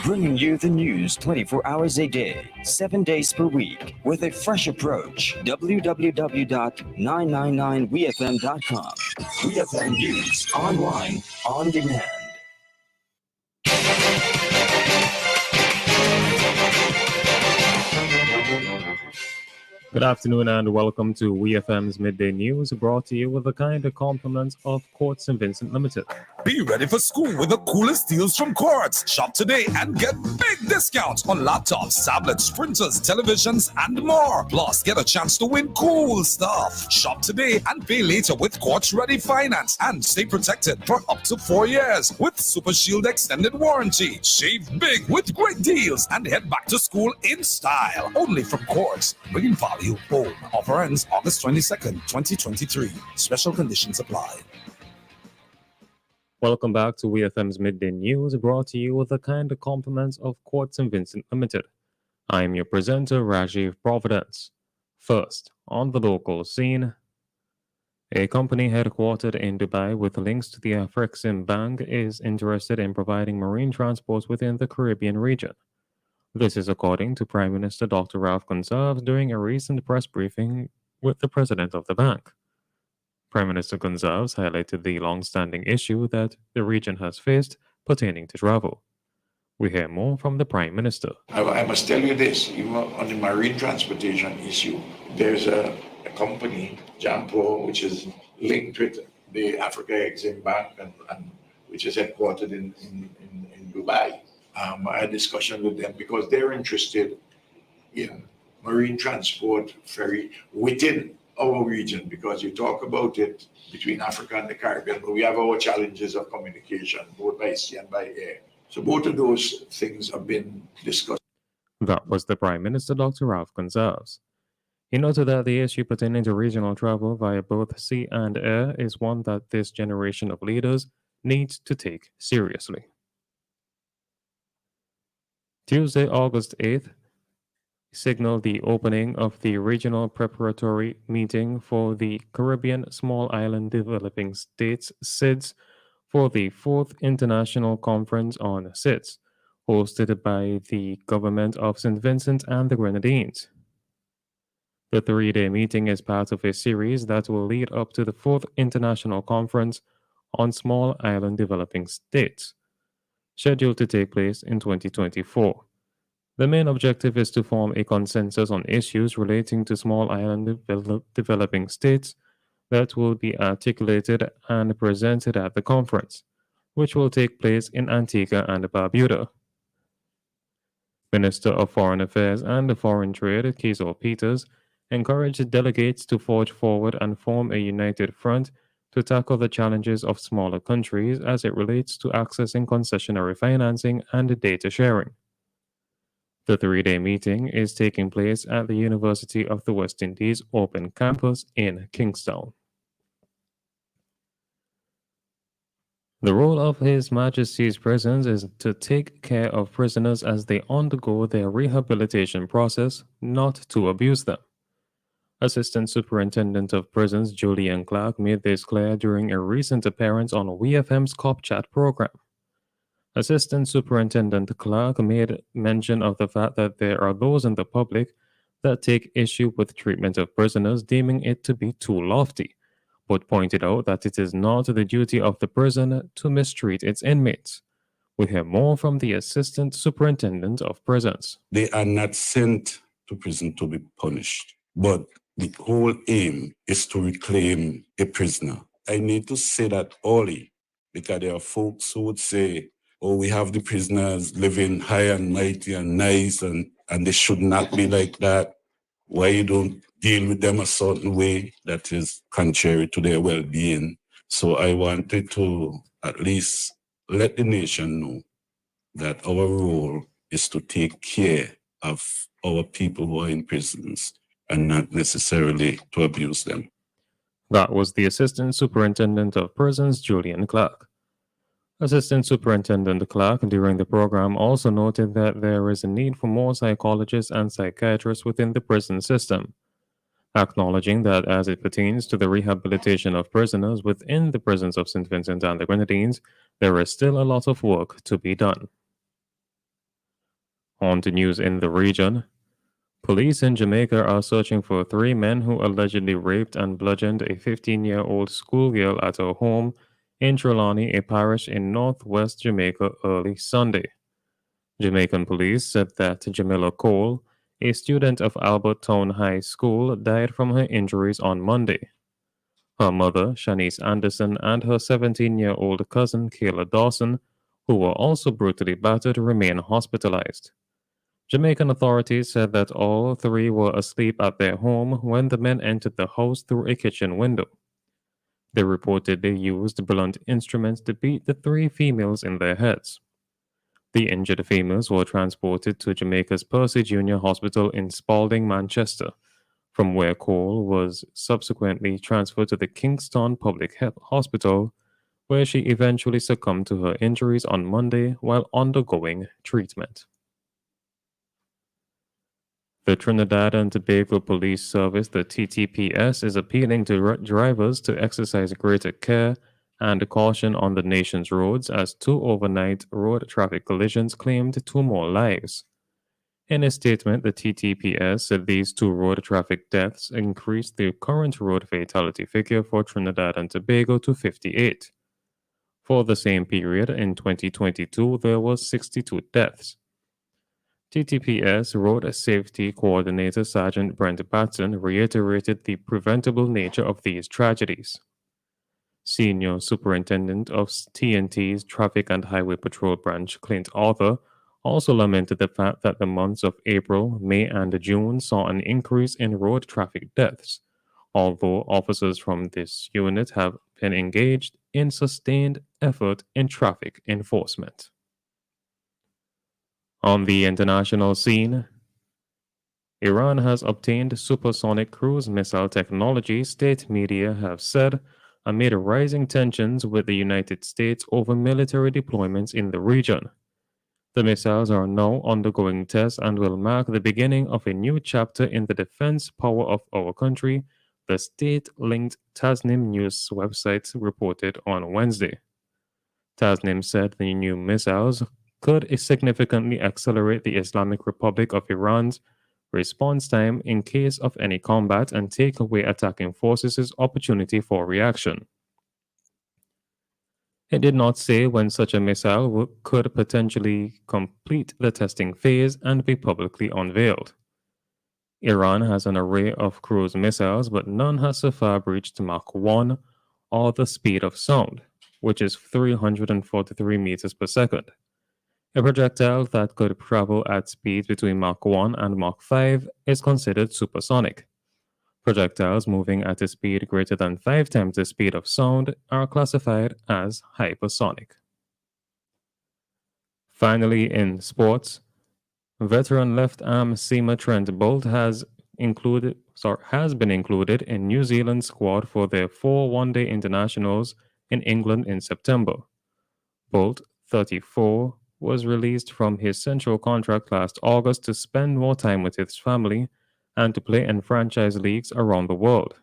bringing you the news 24 hours a day, 7 days per week, with a fresh approach. www.999wefm.com. WeFM News, online, on demand. Good afternoon and welcome to WEFM's Midday News, brought to you with the kind of compliments of Court St. Vincent Limited. Be ready for school with the coolest deals from Quartz. Shop today and get big discounts on laptops, tablets, printers, televisions, and more. Plus, get a chance to win cool stuff. Shop today and pay later with Quartz Ready Finance and stay protected for up to 4 years with Super Shield Extended Warranty. Shave big with great deals and head back to school in style. Only from Quartz. Bringing value home. Offer ends August 22nd, 2023. Special conditions apply. Welcome back to WeFM's Midday News, brought to you with the kind of compliments of Court St. Vincent Limited. I am your presenter, Rajiv Providence. First, on the local scene, a company headquartered in Dubai with links to the Afrexim Bank is interested in providing marine transport within the Caribbean region. This is according to Prime Minister Dr. Ralph Gonsalves during a recent press briefing with the president of the bank. Prime Minister Gonsalves highlighted the long-standing issue that the region has faced pertaining to travel. We hear more from the Prime Minister. I must tell you this, even on the marine transportation issue, there's a company, Jampo, which is linked with the Africa Exim Bank and which is headquartered in Dubai. I had a discussion with them because they're interested in marine transport ferry within our region, because you talk about it between Africa and the Caribbean, but we have our challenges of communication, both by sea and by air. So both of those things have been discussed. That was the Prime Minister, Dr. Ralph Gonsalves. He noted that the issue pertaining to regional travel via both sea and air is one that this generation of leaders needs to take seriously. Tuesday, August 8th, signaled the opening of the Regional Preparatory Meeting for the Caribbean Small Island Developing States SIDS for the 4th International Conference on SIDS, hosted by the Government of St. Vincent and the Grenadines. The 3-day meeting is part of a series that will lead up to the 4th International Conference on Small Island Developing States, scheduled to take place in 2024. The main objective is to form a consensus on issues relating to small island developing states that will be articulated and presented at the conference, which will take place in Antigua and Barbuda. Minister of Foreign Affairs and Foreign Trade, Kiesel Peters, encouraged delegates to forge forward and form a united front to tackle the challenges of smaller countries as it relates to accessing concessionary financing and data sharing. The 3-day meeting is taking place at the University of the West Indies Open Campus in Kingstown. The role of His Majesty's prisons is to take care of prisoners as they undergo their rehabilitation process, not to abuse them. Assistant Superintendent of Prisons Julian Clark made this clear during a recent appearance on WeFM's Cop Chat program. Assistant Superintendent Clark made mention of the fact that there are those in the public that take issue with treatment of prisoners, deeming it to be too lofty, but pointed out that it is not the duty of the prison to mistreat its inmates. We hear more from the Assistant Superintendent of Prisons. They are not sent to prison to be punished, but the whole aim is to reclaim a prisoner. I need to say that only because there are folks who would say, oh, we have the prisoners living high and mighty and nice, and they should not be like that. Why you don't deal with them a certain way that is contrary to their well-being? So I wanted to at least let the nation know that our role is to take care of our people who are in prisons and not necessarily to abuse them. That was the Assistant Superintendent of Prisons, Julian Clark. Assistant Superintendent Clark during the program also noted that there is a need for more psychologists and psychiatrists within the prison system, acknowledging that as it pertains to the rehabilitation of prisoners within the prisons of St. Vincent and the Grenadines, there is still a lot of work to be done. On to news in the region. Police in Jamaica are searching for three men who allegedly raped and bludgeoned a 15-year-old schoolgirl at her home in Trelawney, a parish in northwest Jamaica, early Sunday. Jamaican police said that Jamila Cole, a student of Albert Town High School, died from her injuries on Monday. Her mother, Shanice Anderson, and her 17-year-old cousin, Kayla Dawson, who were also brutally battered, remain hospitalized. Jamaican authorities said that all three were asleep at their home when the men entered the house through a kitchen window. They reported they used blunt instruments to beat the three females in their heads. The injured females were transported to Jamaica's Percy Junior Hospital in Spalding, Manchester, from where Cole was subsequently transferred to the Kingston Public Health Hospital, where she eventually succumbed to her injuries on Monday while undergoing treatment. The Trinidad and Tobago Police Service, the TTPS, is appealing to drivers to exercise greater care and caution on the nation's roads as two overnight road traffic collisions claimed two more lives. In a statement, the TTPS said these two road traffic deaths increased the current road fatality figure for Trinidad and Tobago to 58. For the same period in 2022, there were 62 deaths. TTPS Road Safety Coordinator Sergeant Brent Batson reiterated the preventable nature of these tragedies. Senior Superintendent of TNT's Traffic and Highway Patrol Branch, Clint Arthur, also lamented the fact that the months of April, May, and June saw an increase in road traffic deaths, although officers from this unit have been engaged in sustained effort in traffic enforcement. On the international scene, Iran has obtained supersonic cruise missile technology, state media have said, amid rising tensions with the United States over military deployments in the region. The missiles are now undergoing tests and will mark the beginning of a new chapter in the defense power of our country, the state-linked Tasnim news website reported on Wednesday. Tasnim said the new missiles could significantly accelerate the Islamic Republic of Iran's response time in case of any combat and take away attacking forces' opportunity for reaction. It did not say when such a missile could potentially complete the testing phase and be publicly unveiled. Iran has an array of cruise missiles, but none has so far reached Mach 1 or the speed of sound, which is 343 meters per second. A projectile that could travel at speeds between Mach 1 and Mach 5 is considered supersonic. Projectiles moving at a speed greater than 5 times the speed of sound are classified as hypersonic. Finally, in sports, veteran left arm seamer Trent Boult has been included in New Zealand's squad for their 4 one-day internationals in England in September. Boult, 34, was released from his central contract last August to spend more time with his family and to play in franchise leagues around the world.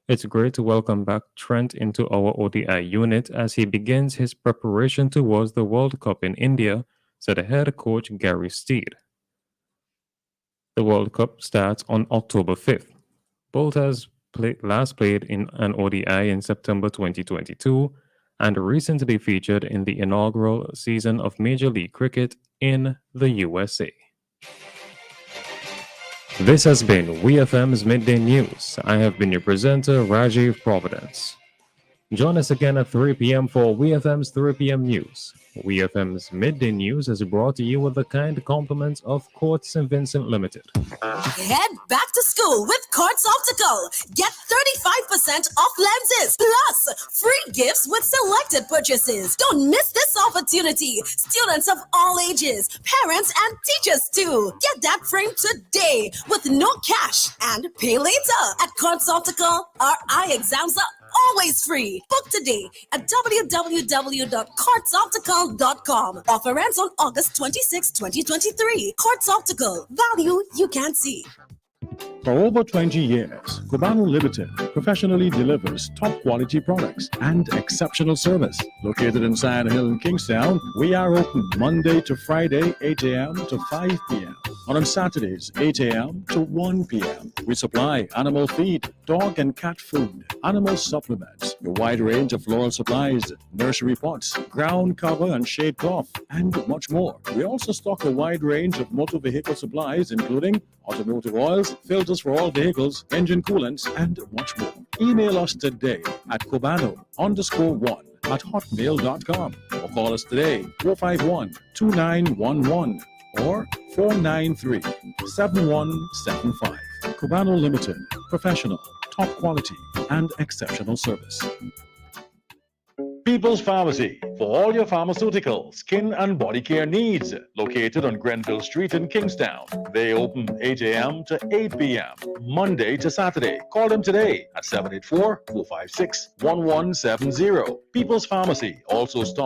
It's great to welcome back Trent into our ODI unit as he begins his preparation towards the World Cup in India, said head coach Gary Steed. The World Cup starts on October 5th. Boult has last played in an ODI in September 2022 and recently featured in the inaugural season of Major League Cricket in the USA. This has been WEFM's Midday News. I have been your presenter, Rajiv Providence. Join us again at 3 p.m. for WEFM's 3 p.m. News. WEFM's Midday News is brought to you with the kind compliments of Court St. Vincent Limited. Head back to school with Courts Optical. Get 35% off lenses, plus free gifts with selected purchases. Don't miss this opportunity. Students of all ages, parents and teachers too. Get that frame today with no cash and pay later. At Courts Optical, our eye exams are always free. Book today at www.courtsoptical.com. Offer ends on August 26, 2023. Courts Optical. Value you can't see. For over 20 years, Cubano Limited professionally delivers top quality products and exceptional service. Located in Sand Hill in Kingstown, we are open Monday to Friday, 8 a.m. to 5 p.m. and on Saturdays, 8 a.m. to 1 p.m. We supply animal feed, dog and cat food, animal supplements, a wide range of floral supplies, nursery pots, ground cover and shade cloth, and much more. We also stock a wide range of motor vehicle supplies, including automotive oils, filters for all vehicles, engine coolants, and much more. Email us today at cubano_1@hotmail.com or call us today 451-2911 or 493-7175. Cubano Limited, professional, top quality, and exceptional service. People's Pharmacy, for all your pharmaceutical, skin and body care needs. Located on Grenville Street in Kingstown. They open 8 a.m. to 8 p.m. Monday to Saturday. Call them today at 784-456-1170. People's Pharmacy also stocks